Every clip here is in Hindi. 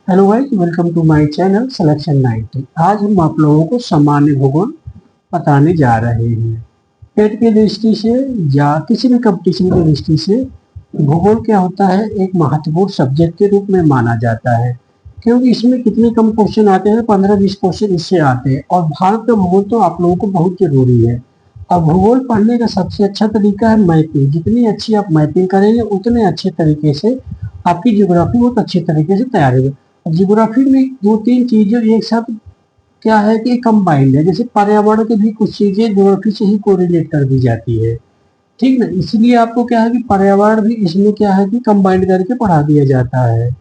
Hello guys, welcome to my channel selection 90। आज हम आप लोगों को सामान्य भूगोल बताने जा रहे हैं। टेट की दृष्टि से या किसी भी कंपटीशन की दृष्टि से भूगोल क्या होता है, एक महत्वपूर्ण सब्जेक्ट के रूप में माना जाता है। क्योंकि इसमें कितने कम क्वेश्चन आते हैं, 15-20 क्वेश्चन इससे आते हैं। और भारत का भूगोल तो आप लोगों को बहुत जरूरी है। अब भूगोल पढ़ने का सबसे अच्छा तरीका है मैपिंग। जितनी अच्छी आप मैपिंग करेंगे उतने अच्छे तरीके से आपकी ज्योग्राफी बहुत अच्छे तरीके से तैयार होगी। जियोग्राफी में दो तीन चीजें एक साथ क्या है कि कंबाइंड है। जैसे पर्यावरण की भी कुछ चीजें ज्योग्राफी से ही कोरिलेट कर दी जाती है, ठीक ना। इसलिए आपको क्या है कि पर्यावरण भी इसमें क्या है कि कंबाइंड करके पढ़ा दिया जाता है,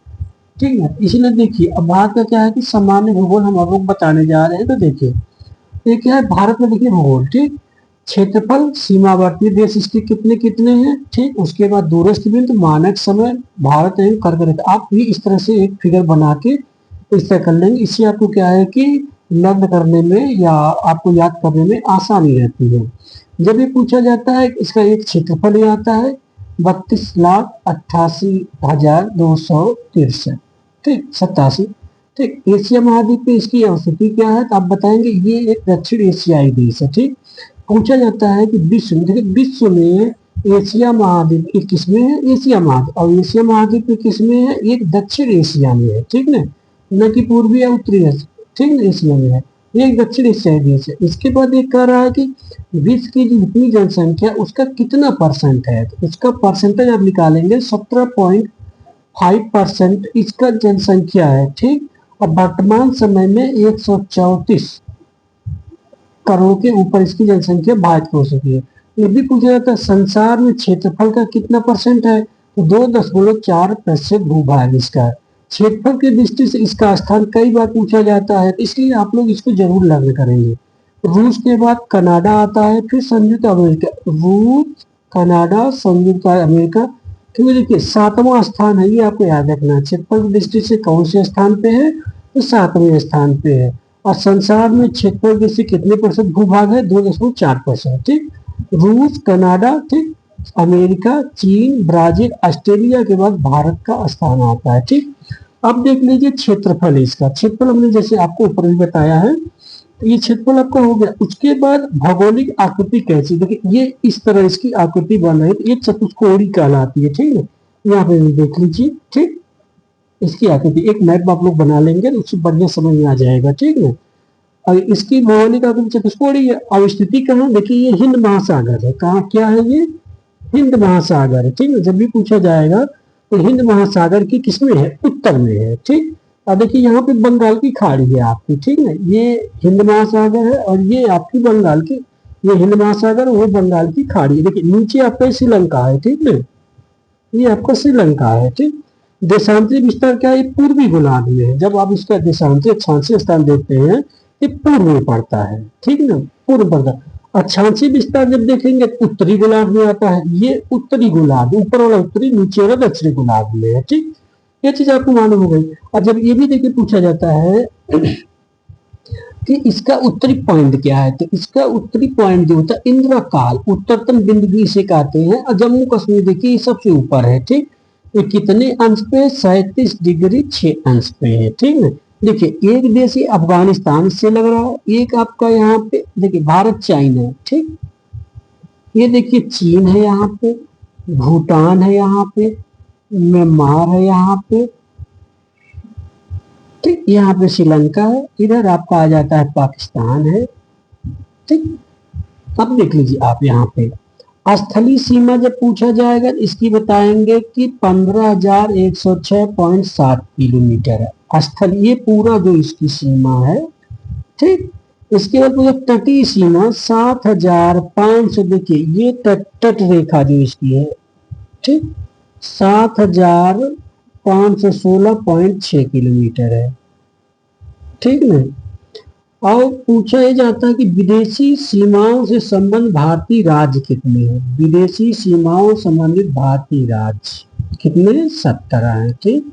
ठीक है। इसलिए देखिए, अब भारत का क्या है कि सामान्य भूगोल हम आप लोग बताने जा रहे हैं। तो देखिए, ये क्या है भारत में, देखिए भूगोल, ठीक। क्षेत्रफल, सीमावर्ती देश इसके कितने कितने हैं, ठीक। उसके बाद दूरस्थ बिंदु, मानक समय, भारत एवं कर्क रेखा। आप भी इस तरह से एक फिगर बना के इस तरह कर लेंगे। इससे आपको क्या है कि लर्न करने में या आपको याद करने में आसानी रहती है। जब ये पूछा जाता है, इसका एक क्षेत्रफल ये आता है 32,88,263, ठीक, 87, ठीक। एशिया महाद्वीप पे इसकी स्थिति क्या है, तो आप बताएंगे ये एक दक्षिण एशियाई देश है, ठीक। पूछा जाता है कि विश्व में एशिया महाद्वीप एक किसमें है, एशिया महाद्वीप, और एशिया महाद्वीप में किसमें है, एक दक्षिण एशिया में है, ठीक ना। न कि पूर्वी या उत्तरी एशिया, ठीक ना, एशिया में है। ये एक दक्षिण एशियाई देश है। इसके बाद ये कह रहा है कि विश्व की जितनी जनसंख्या उसका कितना परसेंट है, तो उसका परसेंटेज आप निकालेंगे। 17.5% इसका जनसंख्या है, ठीक। और वर्तमान समय में 134 करोड़ के ऊपर इसकी जनसंख्या भारत की हो चुकी है। ये भी पूछा जाता है संसार में क्षेत्रफल का कितना परसेंट है, तो 2.4% भूभाग इसका है। क्षेत्रफल की दृष्टि से इसका स्थान कई बार पूछा जाता है, इसलिए आप लोग इसको जरूर लर्न करेंगे। रूस के बाद कनाडा आता है, फिर संयुक्त अमेरिका। रूस, कनाडा, संयुक्त अमेरिका, क्योंकि देखिए 7वां स्थान है, ये आपको याद रखना है। क्षेत्रफल की दृष्टि से कौन से स्थान पे है, तो 7वें स्थान पे है। और संसार में क्षेत्रफल से कितने परसेंट भूभाग है, 2.4%, ठीक। रूस, कनाडा, ठीक, अमेरिका, चीन, ब्राजील, ऑस्ट्रेलिया के बाद भारत का स्थान आता है, ठीक। अब देख लीजिए क्षेत्रफल, इसका क्षेत्रफल हमने जैसे आपको ऊपर भी बताया है, तो ये क्षेत्रफल आपका हो गया। उसके बाद भौगोलिक आकृति कैसी, देखिए ये इस तरह इसकी आकृति बन रही है, तो ये चतुष्कोणी कहलाती है, ठीक है। यहाँ पे भी देख लीजिए, ठीक। इसकी आकृति एक मैप आप लोग बना लेंगे तो उससे बढ़िया समझ में आ जाएगा, ठीक है। और इसकी भौगोलिक आकृति चतुष्कोणीय है। और स्थिति कहाँ, देखिए ये हिंद महासागर है। कहाँ क्या है ये, हिंद महासागर है, ठीक है। जब भी पूछा जाएगा तो हिंद महासागर की किसमें है, उत्तर में है, ठीक। और देखिए यहाँ पे बंगाल की खाड़ी है आपकी, ठीक है। ये हिंद महासागर है और ये आपकी बंगाल की, ये हिंद महासागर, वो बंगाल की खाड़ी है। देखिए नीचे आपका श्रीलंका है, ठीक है। ये आपका श्रीलंका है, ठीक। देशांतरी विस्तार क्या है, ये पूर्वी गोलार्ध में है। जब आप इसका देशांतरी अक्षांशीय स्थान देखते हैं, ये पूर्व में पड़ता है, ठीक ना, पूर्व पड़ता है। अक्षांशीय विस्तार जब देखेंगे तो उत्तरी गोलार्ध में आता है। ये उत्तरी गोलार्ध, ऊपर वाला उत्तरी, नीचे वाला दक्षिणी गोलार्ध में है, ठीक। ये चीज आपको मालूम हो गई। और जब ये भी देखिए पूछा जाता है कि इसका उत्तरी पॉइंट क्या है, तो इसका उत्तरी पॉइंट जो होता है इंद्रकाल, उत्तरतम बिंदु भी इसे कहते हैं। और जम्मू कश्मीर देखिए ये सबसे ऊपर है, ठीक। ये कितने अंश पे, 37°6 पे है, ठीक है। देखिए एक देश अफगानिस्तान से लग रहा है, एक आपका यहाँ पे देखिए भारत चाइना है, ठीक। ये देखिए चीन है यहाँ पे, भूटान है यहाँ पे, म्यांमार है यहाँ पे, ठीक। यहाँ पे श्रीलंका है, इधर आपका आ जाता है पाकिस्तान है, ठीक। अब देख लीजिए आप यहाँ पे स्थलीय सीमा जब पूछा जाएगा इसकी बताएंगे कि 15,106.7 किलोमीटर है स्थलीय, पूरा जो इसकी सीमा है, ठीक। इसके बाद पूछा तटीय सीमा 7,500, देखिए ये तट रेखा जो इसकी है, ठीक, 7,516.6 किलोमीटर है, ठीक ना। और पूछा यह जाता है कि विदेशी सीमाओं से संबंध भारतीय राज्य कितने हैं, विदेशी सीमाओं संबंधित भारतीय राज्य कितने, 17 हैं, ठीक।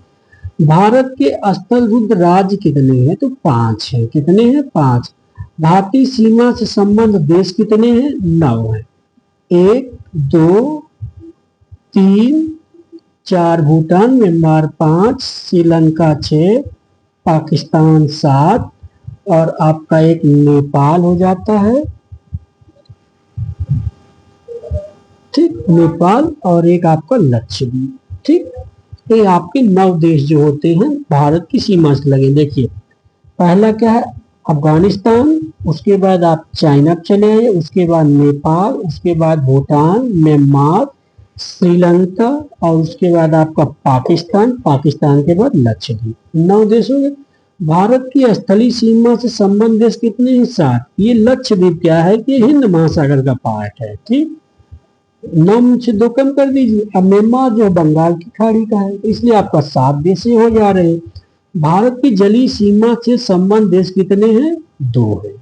भारत के स्थलरुद्ध राज्य कितने हैं, तो 5 हैं, कितने हैं, 5। भारतीय सीमा से संबंध देश कितने हैं, 9 हैं। 1, 2, 3, 4 भूटान, म्यांमार 5, श्रीलंका 6, पाकिस्तान 7 और आपका एक नेपाल हो जाता है, ठीक, नेपाल और एक आपका लक्षद्वीप, ठीक। ये आपके 9 देश जो होते हैं भारत की सीमा से लगे। देखिए पहला क्या है, अफगानिस्तान, उसके बाद आप चाइना चले आए, उसके बाद नेपाल, उसके बाद भूटान, म्यांमार, श्रीलंका और उसके बाद आपका पाकिस्तान, पाकिस्तान के बाद लक्षद्वीप। 9 देश हो गए। भारत की स्थलीय सीमा से संबंध देश कितने हैं? 7। ये लक्षद्वीप क्या है कि हिंद महासागर का पार्ट है, ठीक। 9 से 2 कम कर दीजिए। अब म्यांमार जो बंगाल की खाड़ी का है, इसलिए आपका 7 देश हो जा रहे हैं। भारत की जलीय सीमा से संबंध देश कितने हैं? 2 है,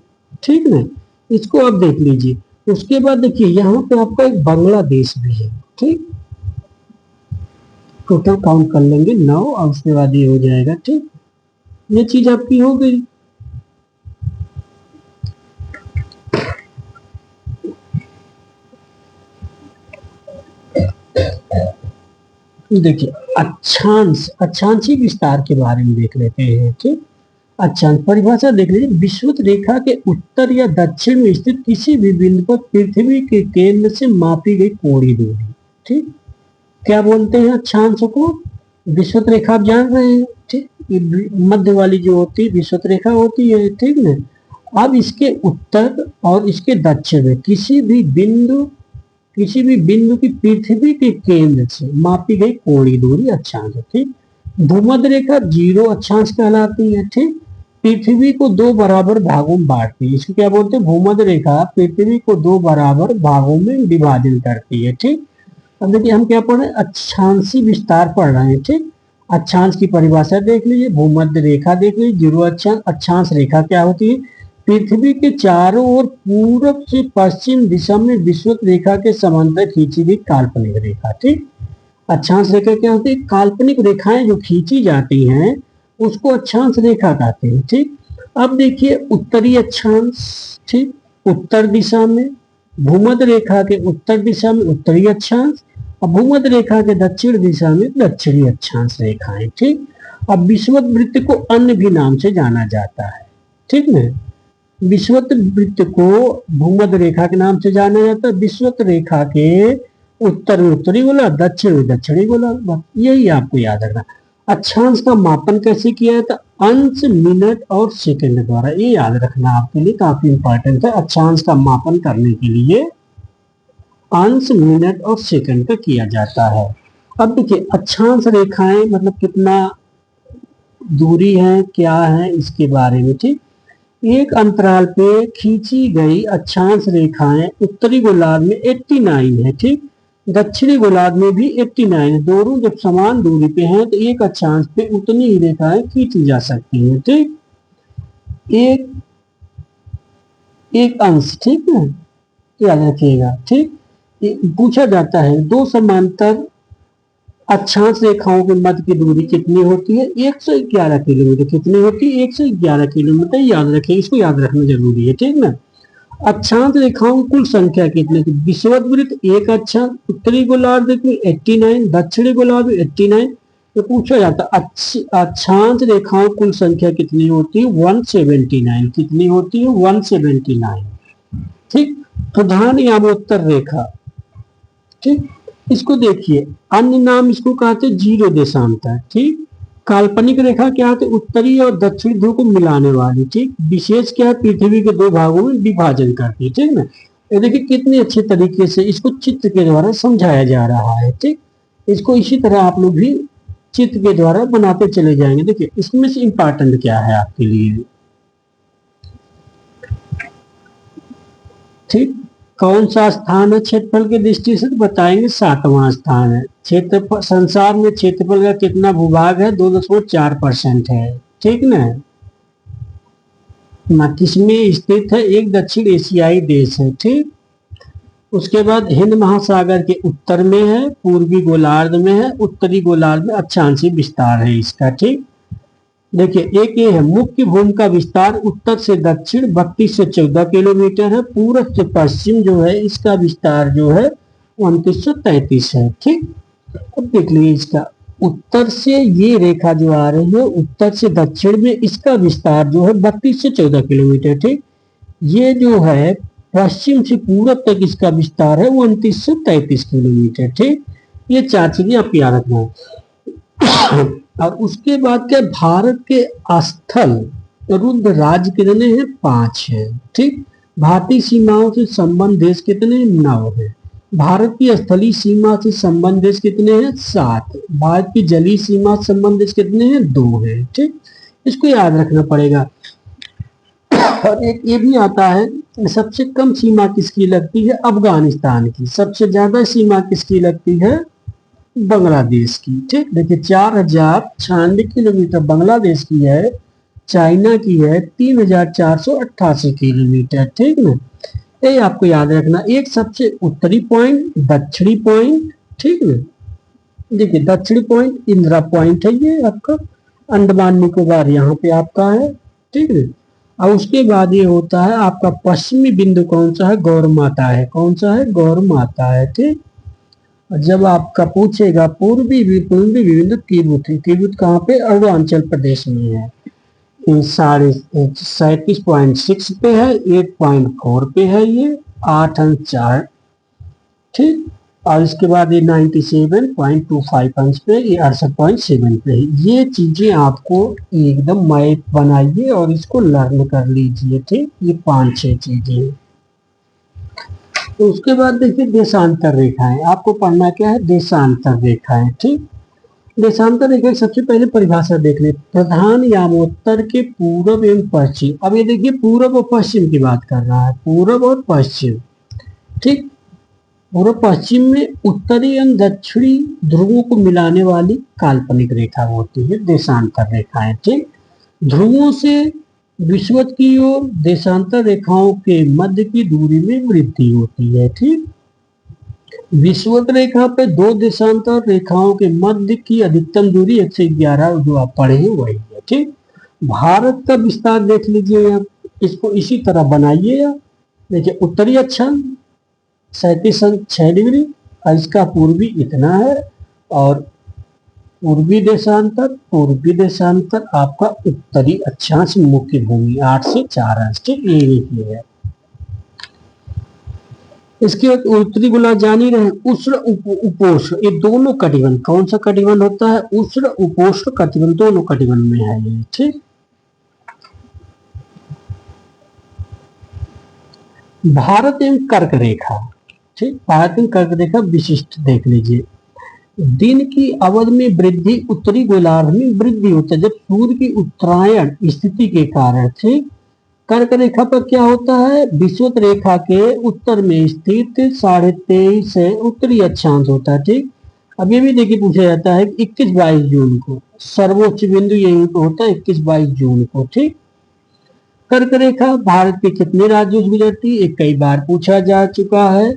ठीक ना। इसको आप देख लीजिए। उसके बाद देखिए यहाँ पे आपका एक बांग्लादेश भी है, ठीक। टोटल काउंट कर लेंगे 9 और उसके बाद ये हो जाएगा, ठीक। ये चीज आपकी हो गई। देखिए अक्षांशीय विस्तार के बारे में देख लेते हैं, ठीक। अक्षांश परिभाषा देख लीजिए, विषुवत रेखा के उत्तर या दक्षिण में स्थित किसी भी बिंदु पर पृथ्वी के केंद्र से मापी गई कोणीय दूरी, ठीक। क्या बोलते हैं अक्षांश को? विषुवत रेखा आप जान रहे हैं, ठीक। मध्य वाली जो होती है विषुवत रेखा होती है, ठीक ना। अब इसके उत्तर और इसके दक्षिण में किसी भी बिंदु की पृथ्वी के केंद्र से मापी गई कोणीय दूरी अक्षांश है, ठीक। भूमध्य रेखा 0 अक्षांश कहलाती है, ठीक। पृथ्वी को 2 बराबर भागों में बांटती है, इसको क्या बोलते हैं? भूमध्य रेखा पृथ्वी को 2 बराबर भागों में विभाजन करती है, ठीक। अब देखिए हम क्या पढ़ रहे हैं? अक्षांशीय विस्तार पढ़ रहे हैं, ठीक। अक्षांश की परिभाषा देख लीजिए, भूमध्य रेखा देख लीजिए, 0 अक्षांश। अक्षांश रेखा क्या होती है? पृथ्वी के चारों ओर पूरब से पश्चिम दिशा में विषुवत रेखा के समांतर खींची गई काल्पनिक रेखा, ठीक। अक्षांश रेखा क्या होती है? काल्पनिक रेखाएं जो खींची जाती हैं उसको अक्षांश रेखा कहते हैं, ठीक। अब देखिए उत्तरी अक्षांश, ठीक, उत्तर दिशा में, भूमध्य रेखा के उत्तर दिशा में उत्तरी अक्षांश और भूमध्य रेखा के दक्षिण दिशा में दक्षिणी अक्षांश रेखाएं, ठीक। अब विषुवत वृत्त को अन्य भी नाम से जाना जाता है, ठीक ना। विषुवत वृत्त को भूमध्य रेखा के नाम से जाना जाता है, विषुवत रेखा के उत्तर में उत्तरी गोलार्ध, दक्षिण में दक्षिणी गोलार्ध, यही आपको याद रखना। अक्षांश का मापन कैसे किया जाता? अंश, मिनट और सेकंड द्वारा, ये याद रखना आपके लिए काफी इंपॉर्टेंट है। अक्षांश का मापन करने के लिए अंश, मिनट और सेकंड का किया जाता है। अब देखिए अक्षांश रेखाएं मतलब कितना दूरी है, क्या है, इसके बारे में, ठीक। एक अंतराल पे खींची गई अक्षांश रेखाएं उत्तरी गोलार्ध में 89 है, ठीक। दक्षिणी गोलार्ध में भी 89 है। दोनों जब समान दूरी पे हैं तो एक अक्षांश पे उतनी ही रेखाएं खींची जा सकती हैं, ठीक। एक अंश, ठीक है, याद रखिएगा, ठीक। पूछा जाता है 2 समांतर अक्षांश रेखाओं के मध्य की दूरी कितनी होती है? 111 किलोमीटर। कितनी होती है? 111 किलोमीटर। याद रखिए, इसको याद रखना जरूरी है, ठीक ना। अक्षांश रेखाओं की कुल संख्या कितनी थी? विषुवत वृत्त 1 अक्षांश, उत्तरी गोलार्ध में 89, दक्षिणी गोलार्ध में 89। तो पूछा जाता अक्षांश रेखाओं की कुल संख्या कितनी होती है? 179। कितनी होती है? 179, ठीक। प्रधान यामोत्तर रेखा, ठीक। इसको देखिए अन्य नाम इसको कहते हैं 0 देशांतर, ठीक। काल्पनिक रेखा क्या होती है? उत्तरी और दक्षिणी ध्रुव को मिलाने वाली, ठीक। विशेष क्या है? पृथ्वी के 2 भागों में विभाजन करती है, ठीक ना। ये देखिए कितने अच्छे तरीके से इसको चित्र के द्वारा समझाया जा रहा है, ठीक। इसको इसी तरह आप लोग भी चित्र के द्वारा बनाते चले जाएंगे। देखिए इसमें से इंपॉर्टेंट क्या है आपके लिए, ठीक। कौन सा स्थान है क्षेत्रफल की दृष्टि से? तो बताएंगे 7वां स्थान है। क्षेत्रफल संसार में क्षेत्रफल का कितना भूभाग है? 2.4% है, ठीक ना। किसमें स्थित है? एक दक्षिण एशियाई देश है, ठीक। उसके बाद हिंद महासागर के उत्तर में है, पूर्वी गोलार्ध में है, उत्तरी गोलार्ध में अक्षांशीय विस्तार है इसका, ठीक। देखिए एक ये है मुख्य भूमि का विस्तार उत्तर से दक्षिण 32 से 14 किलोमीटर है, पूरब से पश्चिम जो है इसका विस्तार जो है 2933 है, ठीक। अब देख लीजिए इसका उत्तर से ये रेखा जो आ रही है, उत्तर से दक्षिण में इसका विस्तार जो है 32 से 14 किलोमीटर। ठीक, ये जो है पश्चिम से पूरब तक इसका विस्तार है 29 से 33 किलोमीटर। ठीक, ये 4 चीजें आप याद रखना है। और उसके बाद क्या, भारत के स्थल रुद्ध राज्य कितने हैं, 5 है। ठीक, भारतीय सीमाओं से संबंध देश कितने, 9 है। भारत की स्थलीय सीमा से संबंध देश कितने हैं, 7। भारत की जलीय सीमा से संबंध देश कितने हैं, 2 है। ठीक, इसको याद रखना पड़ेगा। और एक ये भी आता है, सबसे कम सीमा किसकी लगती है, अफगानिस्तान की। सबसे ज्यादा सीमा किसकी लगती है, बांग्लादेश की। ठीक, देखिए 4096 किलोमीटर बांग्लादेश की है, चाइना की है 3488 किलोमीटर। ठीक ना, ये आपको याद रखना। एक सबसे उत्तरी पॉइंट, दक्षिणी पॉइंट। ठीक ना, देखिए दक्षिणी पॉइंट इंदिरा पॉइंट है, ये आपका अंडमान निकोबार यहाँ पे आपका है। ठीक है, और उसके बाद ये होता है आपका पश्चिमी बिंदु कौन सा है, गौर माता है। कौन सा है, गौर माता है। ठीक, जब आपका पूछेगा पूर्वी बिंदु तिब्बत है। तिब्बत कहाँ पे, अरुणाचल प्रदेश में है। 37.6 पे है, 8.4 पे है, ये 8 अंक 4। ठीक, और इसके बाद ये 97.25 अंश पे, ये 68.7 पे है। ये चीजें आपको एकदम मैप बनाइए और इसको लर्न कर लीजिए। ठीक, ये 5-6 चीजें। तो उसके बाद देखिए देशांतर रेखाएं, आपको पढ़ना क्या है, देशांतर रेखाएं। ठीक, देशांतर रेखा की सबसे पहले परिभाषा देख ले, प्रधान यामोत्तर के पूर्व एवं पश्चिम। अब ये देखिए पूर्व और पश्चिम की बात कर रहा है, पूर्व और पश्चिम। ठीक, पूर्व पश्चिम में उत्तरी एवं दक्षिणी ध्रुवों को मिलाने वाली काल्पनिक रेखा होती है देशांतर रेखाएं। ठीक, ध्रुवों से विषुवत की ओर देशांतर रेखाओं के मध्य की दूरी में वृद्धि होती है। ठीक, विषुवत रेखा पे 2 देशांतर रेखाओं के मध्य की अधिकतम दूरी 111 जो आप पढ़े हैं वही है। ठीक, भारत का विस्तार देख लीजिए, यहाँ इसको इसी तरह बनाइए। देखिए उत्तरी अक्षांश 37.6 डिग्री, और इसका पूर्वी इतना है, और पूर्वी देशांतर आपका उत्तरी अक्षांश मुख्य भूमि 8 से 4 अंश। ठीक, ये लिखिए है। इसके बाद उत्तरी गोलार्ध जान ही रहे, उष्ण उपोष्ण, ये दोनों कटिबंध। कौन सा कटिबंध होता है, उष्ण उपोष्ण कटिबंध, दोनों कटिबंध में है ये। ठीक, भारत एवं कर्क रेखा। ठीक, भारत एवं कर्क रेखा विशिष्ट देख लीजिए। दिन की अवधि में वृद्धि, उत्तरी गोलार्ध में वृद्धि होता है जब सूर्य की उत्तरायण स्थिति के कारण। ठीक, कर्क रेखा पर क्या होता है, विषुवत रेखा के उत्तर में स्थित 23.5 से उत्तरी अक्षांश होता है। ठीक, अब ये भी देखिए पूछा जाता है 21-22 जून को सर्वोच्च बिंदु यही पे होता है, 21-22 जून को। ठीक, कर्क रेखा भारत के कितने राज्यों से गुजरती है, कई बार पूछा जा चुका है।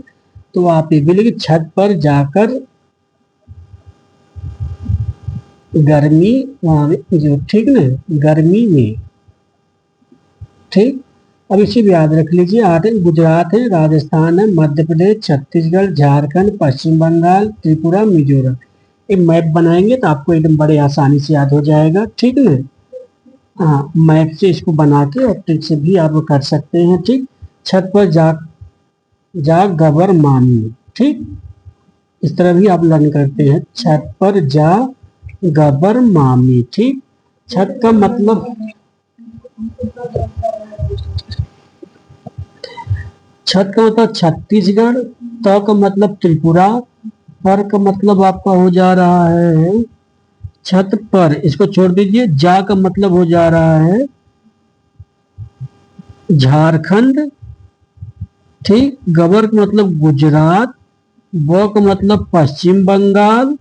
तो आप ये भी लिखिए, छत पर जाकर गर्मी जो, ठीक ना, गर्मी में। ठीक, अब इसे भी याद रख लीजिए। 8 गुजरात है, राजस्थान है, मध्य प्रदेश, छत्तीसगढ़, झारखंड, पश्चिम बंगाल, त्रिपुरा, मिजोरम। एक मैप बनाएंगे तो आपको एकदम बड़े आसानी से याद हो जाएगा। ठीक ना, हाँ, मैप से इसको बना के और ट्रिक से भी आप कर सकते हैं। ठीक, छत पर जा गबर मामी। ठीक, इस तरह भी आप लर्न करते हैं, छत पर जा गबर मामी। ठीक, छत का मतलब, छत का मतलब छत्तीसगढ़, त का मतलब त्रिपुरा, पर का मतलब आपका हो जा रहा है छत पर, इसको छोड़ दीजिए। जा का मतलब हो जा रहा है झारखंड। ठीक, गबर का मतलब गुजरात, ब का मतलब पश्चिम बंगाल,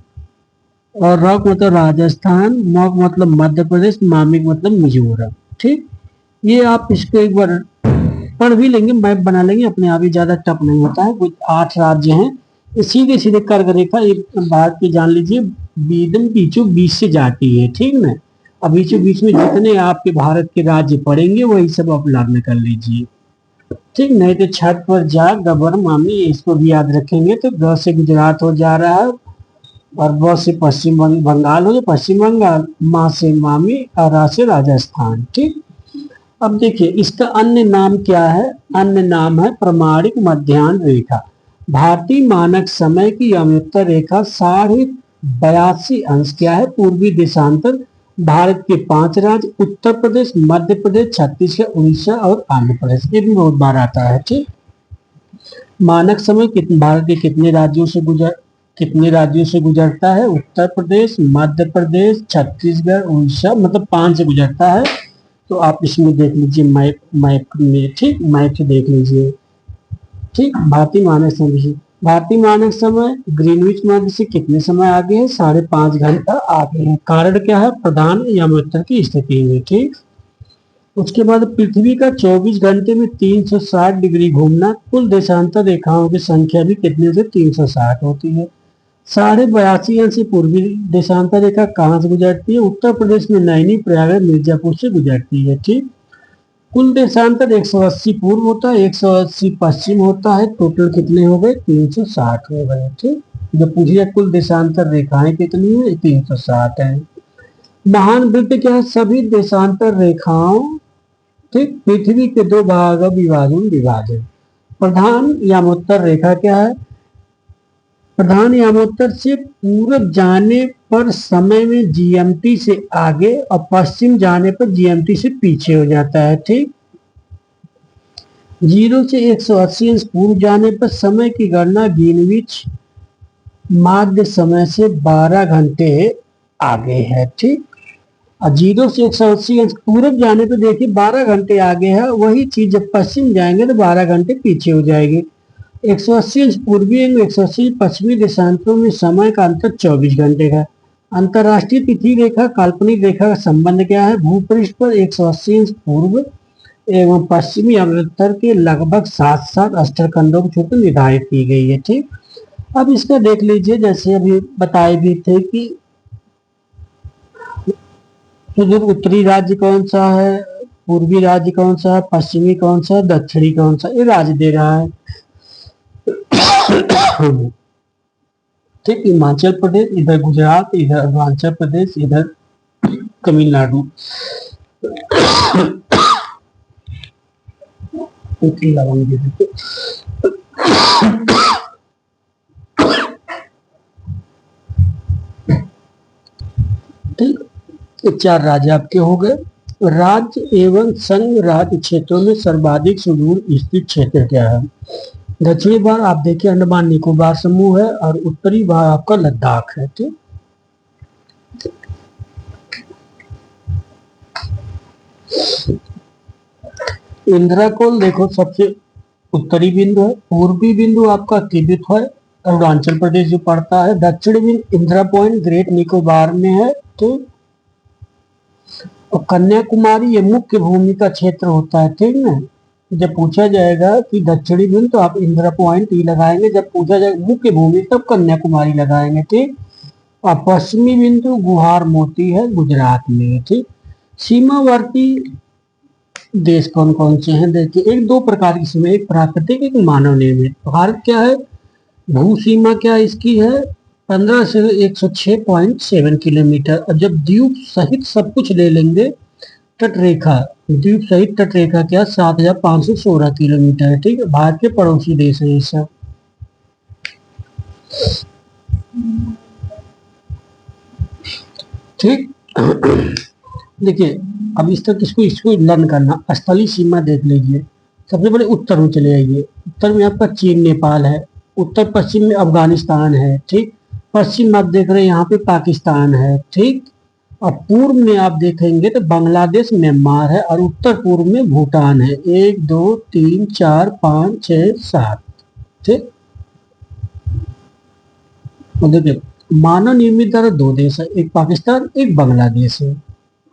और र का मतलब राजस्थान, म का मतलब मध्य प्रदेश, मामी का मतलब मिजोरम। ठीक, ये आप इसको एक बार पढ़ भी लेंगे, मैप बना लेंगे अपने आप ही, ज्यादा टफ नहीं होता है। कुछ 8 राज्य हैं, सीधे सीधे कर्क रेखा एक बात की जान लीजिए, एकदम बीचों बीच से जाती है। ठीक ना, अब बीचों बीच में जितने आपके भारत के राज्य पड़ेंगे वही सब आप लर्न कर लीजिए। ठीक, नहीं तो छत पर जा गबर मामी, इसको भी याद रखेंगे। तो ग से गुजरात हो जा रहा है, और ब से पश्चिम बंगाल हो, जो पश्चिम बंगाल, मा से मामी और रा से राजस्थान। ठीक, अब देखिए इसका अन्य नाम क्या है, अन्य नाम है प्रमाणिक मध्याह्न रेखा। भारतीय मानक समय की अमृतर रेखा 82.5 अंश क्या है, पूर्वी देशांतर भारत के 5 राज्य उत्तर प्रदेश, मध्य प्रदेश, छत्तीसगढ़, उड़ीसा और आंध्र प्रदेश, ये भी बहुत बार आता है। ठीक, मानक समय कितने भारत के कितने राज्यों से गुजरता है, उत्तर प्रदेश, मध्य प्रदेश, छत्तीसगढ़, उड़ीसा, मतलब 5 से गुजरता है। तो आप इसमें देख लीजिए मैप मैप में, ठीक, मैप से देख लीजिए। ठीक, भारतीय मानक समय ग्रीनविच मध्य से कितने समय आगे है, 5.5 घंटा आगे है। कारण क्या है, प्रधान यमोत्तर की स्थिति में। ठीक, उसके बाद पृथ्वी का 24 घंटे में 360 डिग्री घूमना, कुल देशांतर रेखाओं की संख्या भी कितने से 360 होती है। 82.5 अंश से पूर्वी देशांतर रेखा कहाँ से गुजरती है, उत्तर प्रदेश में नैनी, प्रयागराज, मिर्जापुर से गुजरती है। ठीक, कुल देशांतर 180 पूर्व होता है, 180 पश्चिम होता है, टोटल कितने हो गए, 360 हो गए। ठीक, जो पूछिए कुल देशांतर रेखाएं कितनी है, 360 है। महान वृत्त क्या है, सभी देशांतर रेखाओं, ठीक, पृथ्वी के 2 भाग विभाजन। प्रधान यामोत्तर रेखा क्या है, प्रधान यामोत्तर से पूरब जाने पर समय में जीएमटी से आगे और पश्चिम जाने पर जीएमटी से पीछे हो जाता है। ठीक, 0 से 180 अंश पूर्व जाने पर समय की गणना ग्रीनविच माध्य समय से 12 घंटे आगे है। ठीक, और 0 से 180 अंश पूर्व जाने पर देखिए 12 घंटे आगे है, वही चीज जब पश्चिम जाएंगे तो 12 घंटे पीछे हो जाएगी। 180 अंश पूर्वी एवं 180 पश्चिमी देशांतरों में समय का अंतर 24 घंटे का। अंतरराष्ट्रीय तिथि रेखा काल्पनिक रेखा का संबंध क्या है, भूपृष्ठ पर 180 अंश पूर्व एवं पश्चिमी अमृतर के लगभग 7-7 अष्टखंडों के क्षेत्र निर्धारित की गई है। ठीक, अब इसका देख लीजिए, जैसे अभी बताए भी थे कि सुदूर उत्तरी राज्य कौन सा है, पूर्वी राज्य कौन सा है, पश्चिमी कौन सा है, दक्षिणी कौन सा, ये राज्य दे रहा है। ठीक, हिमाचल प्रदेश, इधर गुजरात, इधर अरुणाचल प्रदेश, इधर तमिलनाडु। ठीक, 4 राज्य आपके हो गए। राज्य एवं संघ राज्य क्षेत्रों में सर्वाधिक सुदूर स्थित क्षेत्र क्या है, दक्षिणी भाग आप देखिए अंडमान निकोबार समूह है और उत्तरी भाग आपका लद्दाख है। ठीक, इंद्राकोल देखो सबसे उत्तरी बिंदु है, पूर्वी बिंदु आपका तिब्बत है, अरुणाचल प्रदेश जो पड़ता है, दक्षिणी बिंदु इंदिरा पॉइंट ग्रेट निकोबार में है। ठीक, और कन्याकुमारी ये मुख्य भूमि का क्षेत्र होता है। ठीक ना, जब पूछा जाएगा कि दक्षिणी बिंदु तो आप इंदिरा पॉइंट ही लगाएंगे, जब पूछा जाएगा मुख्य भूमि तब कन्याकुमारी लगाएंगे। ठीक, और पश्चिमी बिंदु गुहार मोती है, गुजरात में है। ठीक, सीमावर्ती देश कौन कौन से हैं, देखिए एक 2 प्रकार की सीमा, एक प्राकृतिक, एक मानव निर्मित। भारत क्या है, भू सीमा क्या इसकी है, 15 से 106.7 किलोमीटर। और जब द्वीप सहित सब कुछ ले लेंगे, तट रेखा, द्वीप सहित तट रेखा क्या 7,516 किलोमीटर है। ठीक है, भारत के पड़ोसी देश है ये सब। ठीक, देखिए अब इस तक इसको लर्न करना। स्थलीय सीमा देख लीजिए, सबसे पहले उत्तर में चले आइए। उत्तर में आपका चीन नेपाल है, उत्तर पश्चिम में अफगानिस्तान है। ठीक, पश्चिम आप देख रहे हैं यहाँ पे पाकिस्तान है। ठीक, और पूर्व में आप देखेंगे तो बांग्लादेश, म्यांमार है, और उत्तर पूर्व में भूटान है। 1 2 3 4 5 6 7। ठीक, तो देखिए मानव निर्मित द्वारा 2 देश है, एक पाकिस्तान एक बांग्लादेश है।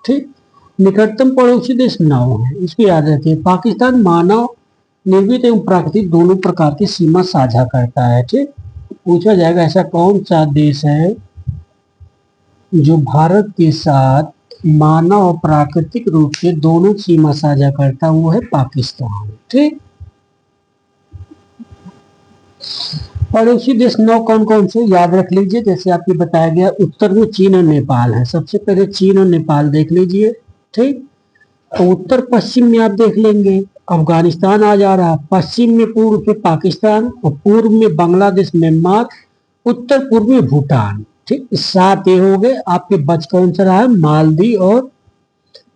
ठीक, निकटतम पड़ोसी देश 9 है, इसको याद रखिए। पाकिस्तान मानव निर्मित एवं प्राकृतिक दोनों प्रकार की सीमा साझा करता है। ठीक, पूछा जाएगा ऐसा कौन सा देश है जो भारत के साथ मानव और प्राकृतिक रूप से दोनों सीमा साझा करता है, वो है पाकिस्तान। ठीक, पड़ोसी देश नौ कौन कौन से याद रख लीजिए, जैसे आपको बताया गया। उत्तर में चीन और नेपाल है, सबसे पहले चीन और नेपाल देख लीजिए। ठीक, तो उत्तर पश्चिम में आप देख लेंगे अफगानिस्तान आ जा रहा है, पश्चिम में पूर्व में पाकिस्तान, और पूर्व में बांग्लादेश म्यांमार, उत्तर पूर्व में भूटान। ठीक, 7 ये हो गए। आपके बच कौन सा रहा है? मालदीव और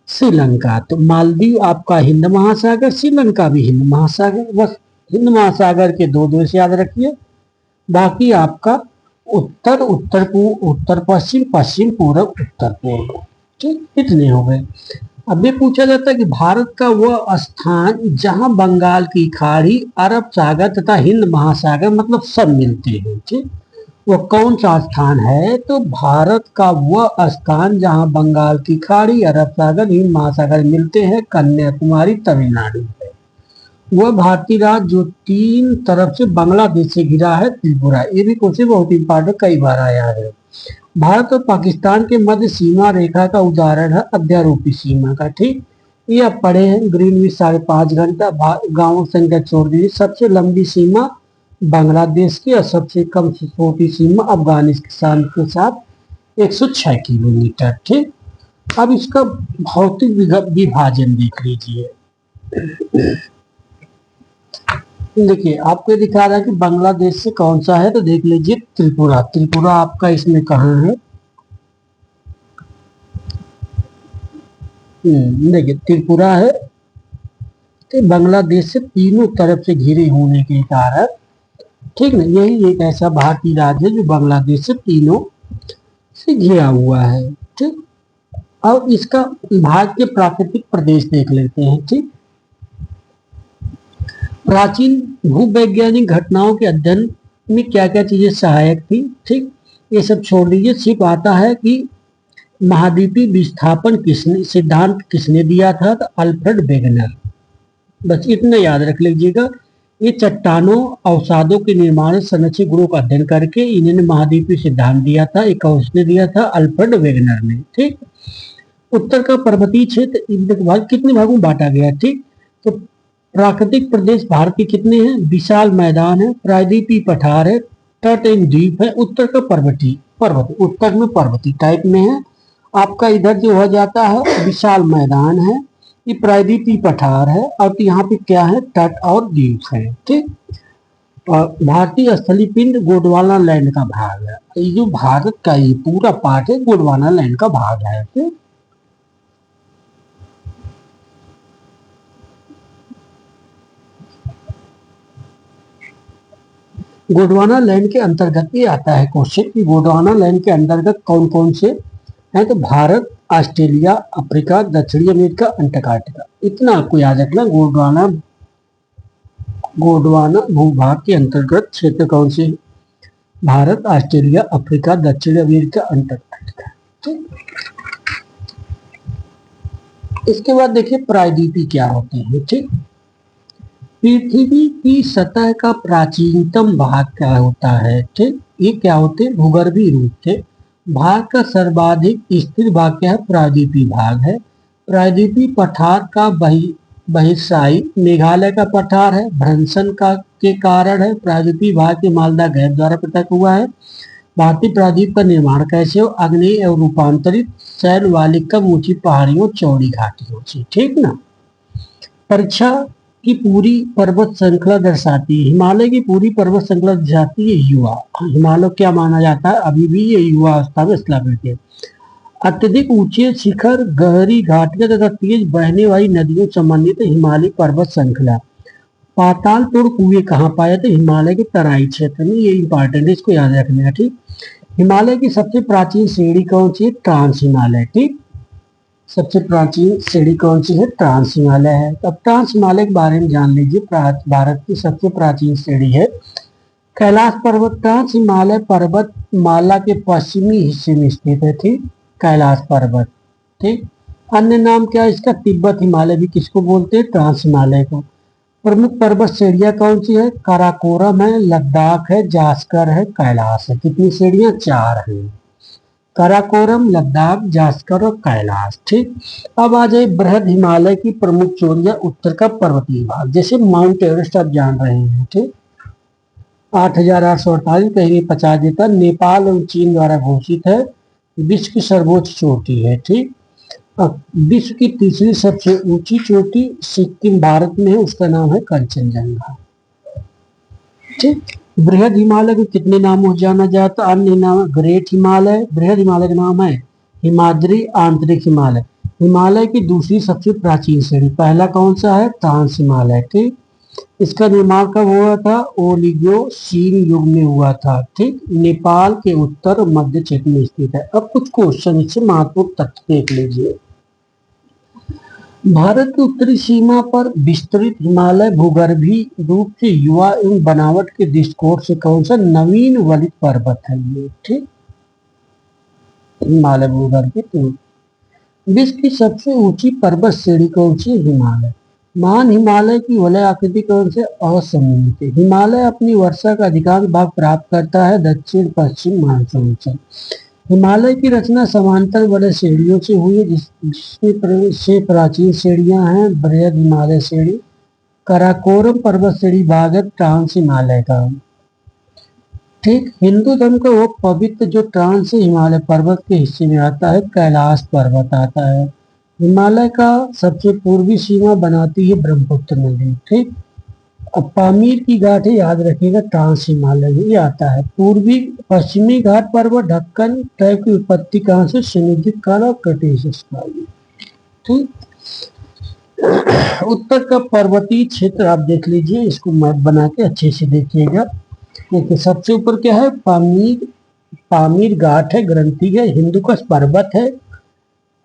श्रीलंका। तो मालदीव आपका हिंद महासागर, श्रीलंका भी हिंद महासागर। बस हिंद महासागर के दो देश याद रखिए, बाकी आपका उत्तर उत्तर पूर्व, उत्तर पश्चिम, पश्चिम पूर्व, उत्तर पूर्व। ठीक, इतने हो गए। अब ये पूछा जाता है कि भारत का वह स्थान जहां बंगाल की खाड़ी, अरब सागर तथा हिंद महासागर मतलब सब मिलते हैं। ठीक, वो कौन सा स्थान है? तो भारत का वह स्थान जहां बंगाल की खाड़ी, अरब सागर, हिंद महासागर मिलते हैं, कन्याकुमारी तमिलनाडु है। वह भारतीय राज्य जो 3 तरफ से बांग्लादेश से घिरा है, त्रिपुरा। ये भी क्वेश्चन बहुत इंपॉर्टेंट, कई बार आया है। भारत और पाकिस्तान के मध्य सीमा रेखा का उदाहरण है अध्यारोपी सीमा का। ठीक, ये आप पढ़े हैं, ग्रीनविच 5.5 घंटा। गांव संख्या छोड़ दीजिए। सबसे लंबी सीमा बांग्लादेश की और सबसे कम छोटी सीमा अफगानिस्तान के साथ 106 किलोमीटर। ठीक, अब इसका भौतिक विभाजन देख लीजिए। देखिए आपको दिखा रहा है कि बांग्लादेश से कौन सा है, तो देख लीजिए त्रिपुरा। त्रिपुरा आपका इसमें कहाँ है? देखिए त्रिपुरा है, तो बांग्लादेश से तीनों तरफ से घिरे होने के कारण, ठीक ना, यही एक ऐसा भारतीय राज्य है जो बांग्लादेश से तीनों से घिरा हुआ है। ठीक, अब इसका भारत के प्राकृतिक प्रदेश देख लेते हैं। ठीक, प्राचीन भूवैज्ञानिक घटनाओं के अध्ययन में क्या क्या चीजें सहायक थी? ठीक, ये सब छोड़ दीजिए। सिर्फ आता है कि महाद्वीपीय विस्थापन सिद्धांत किसने दिया था? तो अल्फ्रेड वेगनर। बस इतना याद रख लीजिएगा। ये चट्टानों अवसादों के निर्माण संरक्षित गुणों का अध्ययन करके इन्होंने महाद्वीपीय सिद्धांत दिया था। एक उसने दिया था अल्फ्रेड वेगनर ने। ठीक, उत्तर का पर्वतीय क्षेत्र कितने भागों में बांटा गया? ठीक, तो प्राकृतिक प्रदेश भारत के कितने हैं? विशाल मैदान है, प्रायद्वीपीय पठार है, तट एवं द्वीप है। उत्तर का पर्वत उत्तर में पर्वतीय टाइप में है। आपका इधर जो हो जाता है विशाल मैदान है, ये प्रायद्वीपीय पठार है, और यहाँ पे क्या है? तट और द्वीप है। ठीक, और भारतीय स्थलीय पिंड गोंडवाना लैंड का भाग है। ये जो भारत का ये पूरा पार्ट है गोंडवाना लैंड का भाग है। ठीक, गोंडवाना लैंड के अंतर्गत ये आता है क्वेश्चन कि गोंडवाना लैंड के अंतर्गत कौन कौन से हैं? तो भारत, ऑस्ट्रेलिया, अफ्रीका, दक्षिणी अमेरिका, अंटार्कटिका। इतना आपको याद रखना। गोंडवाना भूभाग के अंतर्गत क्षेत्र कौन से? भारत, ऑस्ट्रेलिया, अफ्रीका, दक्षिण अमेरिका, अंटार्कटिका। ठीक, इसके बाद देखिए प्रायद्वीपी क्या होते हैं। ठीक, पृथ्वी की सतह का प्राचीनतम भाग क्या होता है? ठीक, ये क्या होते हैं? भूगर्भीय रूप से भारत का सर्वाधिक स्थिर भाग क्या है? प्रायद्वीपीय भाग है। प्रायद्वीपीय पठार का बहिर्साई मेघालय का पठार है, भ्रंशन का के कारण है। प्रायद्वीपीय भाग के मालदा गैप द्वारा पृथक हुआ है। भारतीय प्रायद्वीप का निर्माण कैसे हो? आग्नेय एवं रूपांतरित शैल वाली कम ऊंची पहाड़ियों, चौड़ी घाटियों से। ठीक ना, परीक्षा की पूरी पर्वत श्रृंखला दर्शाती है। हिमालय की पूरी पर्वत श्रृंखला दर्शाती है युवा। हिमालय क्या माना जाता है? अभी भी ये युवा अवस्था में स्थित है। अत्यधिक ऊंचे शिखर, गहरी घाटियां तथा तेज बहने वाली नदियों संबंधित हिमालय पर्वत श्रृंखला। पातालपुर कुएं कहाँ पाए जाते? हिमालय के तराई क्षेत्र में। ये इंपॉर्टेंट है, इसको याद रखना है। ठीक, हिमालय की सबसे प्राचीन श्रेणी कौन सी है? ट्रांस हिमालय। ठीक, सबसे प्राचीन श्रेणी कौन सी है? ट्रांस हिमालय है। अब ट्रांस हिमालय के बारे में जान लीजिए। भारत की सबसे प्राचीन श्रेणी है कैलाश पर्वत। ट्रांस हिमालय पर्वत माला के पश्चिमी हिस्से में स्थित है। ठीक, कैलाश पर्वत। ठीक, अन्य नाम क्या है इसका? तिब्बत हिमालय भी किसको बोलते हैं? ट्रांस हिमालय को। प्रमुख पर्वत श्रेणियां कौन सी है? काराकोरम है, लद्दाख है, जास्कर है, कैलाश है। कितनी श्रेणियां? 4 है। काराकोरम, लद्दाख, जास्कर और कैलाश। ठीक, अब आ जाए बृहद हिमालय की प्रमुख चोटियां। उत्तर का पर्वतीय भाग, जैसे माउंट एवरेस्ट आप जान रहे हैं। ठीक, 8,848, कहीं भी 50 देता। नेपाल एवं चीन द्वारा घोषित है, विश्व की सर्वोच्च चोटी है। ठीक, अब विश्व की तीसरी सबसे ऊंची चोटी सिक्किम भारत में है, उसका नाम है कंचनजंगा। ठीक, बृहद हिमालय को कितने नामों से जाना जाता है? अन्य नाम ग्रेट हिमालय, बृहद हिमालय का नाम है हिमाद्री, आंतरिक हिमालय। हिमालय की दूसरी सबसे प्राचीन श्रेणी, पहला कौन सा है? ट्रांस हिमालय। ठीक, इसका निर्माण कब हुआ था? ओलिगोसीन युग में हुआ था। ठीक, नेपाल के उत्तर और मध्य क्षेत्र में स्थित है। अब कुछ क्वेश्चन इससे महत्वपूर्ण तथ्य देख लीजिए। भारत की उत्तरी सीमा पर विस्तृत हिमालय भूगर्भीय रूप से युवा एवं बनावट के दृष्टिकोण से कौन सा नवीन वलित पर्वत है ये? ठीक, हिमालय भूगर्भीय। विश्व की सबसे ऊंची पर्वत श्रेणी कौन सी? हिमालय। महान हिमालय की वलय आकृति कौन से? असममित। हिमालय अपनी वर्षा का अधिकांश भाग प्राप्त करता है दक्षिण पश्चिम मानसून से। हिमालय की रचना समांतर वलय श्रेणियों से हुई है, जिसमें से प्राचीन श्रेणियां हैं बृहद हिमालय श्रेणी, काराकोरम पर्वत श्रेणी भाग है ट्रांस हिमालय का। ठीक, हिंदू धर्म का वो पवित्र जो ट्रांस हिमालय पर्वत के हिस्से में आता है, कैलाश पर्वत आता है। हिमालय का सबसे पूर्वी सीमा बनाती है ब्रह्मपुत्र नदी। ठीक, अब पामीर की घाट है, याद रखिएगा ट्रांस हिमालय ही आता है। पूर्वी पश्चिमी घाट पर्वत ढक्कन तय की उत्पत्ति कहाँ से? सुनिश्चित काल और क्रेटेशियस काल में। ठीक, उत्तर का पर्वतीय क्षेत्र आप देख लीजिए, इसको मैप बना के अच्छे से देखिएगा। देखिए सबसे ऊपर क्या है? पामीर, पामीर घाट है, ग्रंथि है, हिंदुकुश पर्वत है,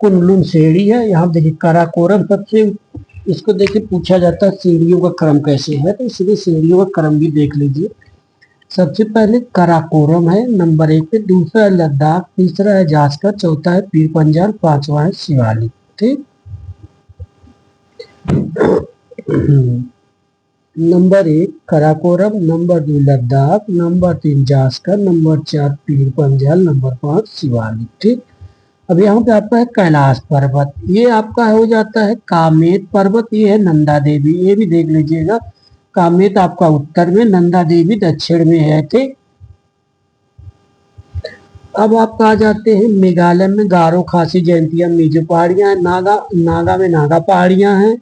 कुनलुन श्रेणी है। यहाँ देखिए काराकोरम सबसे, इसको देखिए पूछा जाता है सीढ़ियों का क्रम कैसे है, तो इसलिए सीढ़ियों का क्रम भी देख लीजिए। सबसे पहले काराकोरम है नंबर 1 पे, दूसरा है लद्दाख, तीसरा है जास्कर, चौथा है पीर पंजाल, पांचवा है शिवालिक। ठीक, number 1 Karakoram, number 2 Ladakh, number 3 Zanskar, number 4 Pir Panjal, number 5 Shivalik. ठीक, अब यहाँ पे आपका है कैलाश पर्वत, ये आपका हो जाता है कामेत पर्वत, ये है नंदा देवी, ये भी देख लीजिएगा। कामेत आपका उत्तर में, नंदा देवी दक्षिण में है। ठीक, अब आप आ जाते हैं मेघालय में गारो खासी जयंतिया मिजो पहाड़ियां, नागा में नागा पहाड़ियां हैं,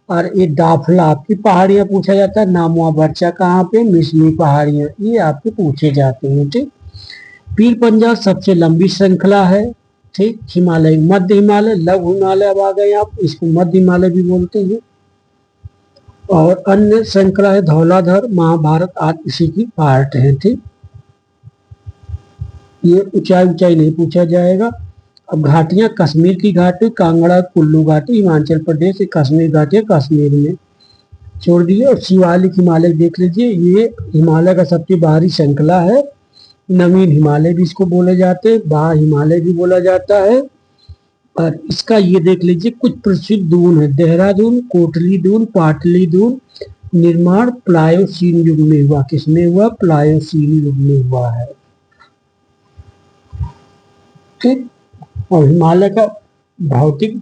और ये दाफला आपकी पहाड़ियां पूछा जाता है। नामुआ बर्चा कहाँ पे? मिसमी पहाड़ियां, ये आपके पूछे जाते हैं। ठीक, पीर पंजाल सबसे लंबी श्रृंखला है। ठीक, हिमालय मध्य हिमालय, लघु हिमालय अब आ गए आप, इसको मध्य हिमालय भी बोलते हैं। और अन्य श्रृंखला है धौलाधर, महाभारत आदि इसी की पार्ट है। ठीक, ये ऊंचाई नहीं पूछा जाएगा। अब घाटियां, कश्मीर की घाटी, कांगड़ा कुल्लू घाटी हिमाचल प्रदेश, कश्मीर घाटी कश्मीर में छोड़ दिए। और शिवालिक हिमालय देख लीजिए, ये हिमालय का सबसे बाहरी श्रृंखला है। नवीन हिमालय भी इसको बोले जाते हैं, बाह हिमालय भी बोला जाता है। और इसका ये देख लीजिए कुछ प्रसिद्ध दून है, देहरादून, कोटली दून, पाटली दून। निर्माण प्लायोसीन युग में हुआ, किसमें हुआ? प्लायोसीन युग में हुआ है। ठीक, और हिमालय का भौतिक,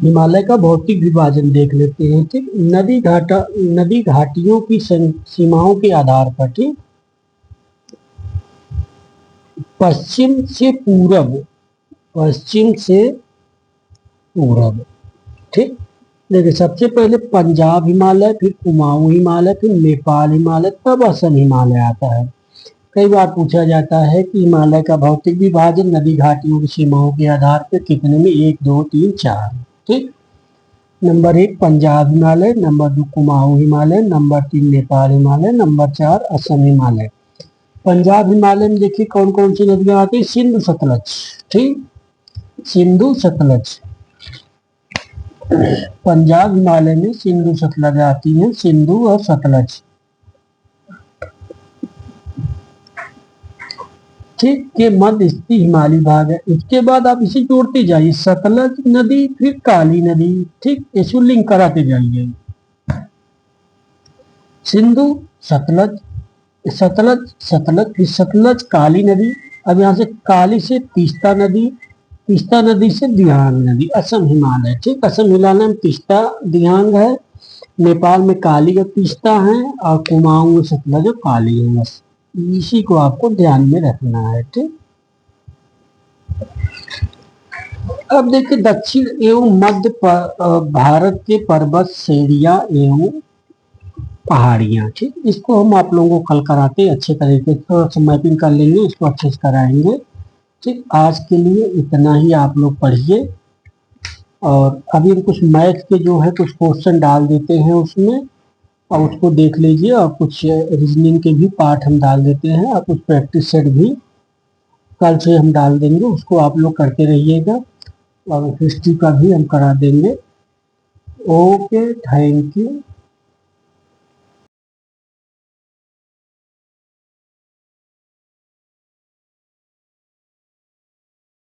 हिमालय का भौतिक विभाजन देख लेते हैं। ठीक, नदी घाटियों की सीमाओं के आधार पर। ठीक, पश्चिम से पूरब, पश्चिम से पूरब। ठीक, देखिए सबसे पहले पंजाब हिमालय, फिर कुमाऊं हिमालय, फिर नेपाल हिमालय, तब असम हिमालय आता है। कई बार पूछा जाता है कि हिमालय का भौतिक विभाजन नदी घाटियों की सीमाओं के आधार पर कितने में? 1, 2, 3, 4। ठीक, number 1 Punjab Himalaya, number 2 Kumaon Himalaya, number 3 Nepal Himalaya, number 4 Assam Himalaya. Punjab Himalaya में देखिए कौन कौन सी नदियां आती है? सिंधु सतलज। ठीक, सिंधु सतलज, पंजाब हिमालय में सिंधु सतलज आती है, सिंधु और सतलज। ठीक, के मध्य स्थित हिमालय भाग है। इसके बाद आप इसे जोड़ते जाइए, सतलज नदी, फिर काली नदी। ठीक, इसको लिंक कराते जाइए, सिंधु सतलज, सतलज सतलज, फिर सतलज काली नदी। अब यहाँ से काली से तीस्ता नदी, तीस्ता नदी से दियांग नदी, असम हिमालय। ठीक, असम हिमालय में तीस्ता दियांग है, नेपाल में काली और तीस्ता है और कुमाऊं सतलज और काली है। बस इसी को आपको ध्यान में रखना है। ठीक, अब देखिए दक्षिण एवं भारत के पर्वत श्रेणियां एवं पहाड़ियां। ठीक, इसको हम आप लोगों को कल कराते हैं अच्छे तरीके से, थोड़ा सा मैपिंग कर लेंगे, इसको अच्छे से कराएंगे। ठीक, आज के लिए इतना ही आप लोग पढ़िए। और अभी हम कुछ मैथ के जो है कुछ क्वेश्चन डाल देते हैं उसमें, और उसको देख लीजिए, और कुछ रीजनिंग के भी पार्ट हम डाल देते हैं, और कुछ प्रैक्टिस सेट भी कल से हम डाल देंगे, उसको आप लोग करते रहिएगा। और हिस्ट्री का भी हम करा देंगे। Okay, thank you.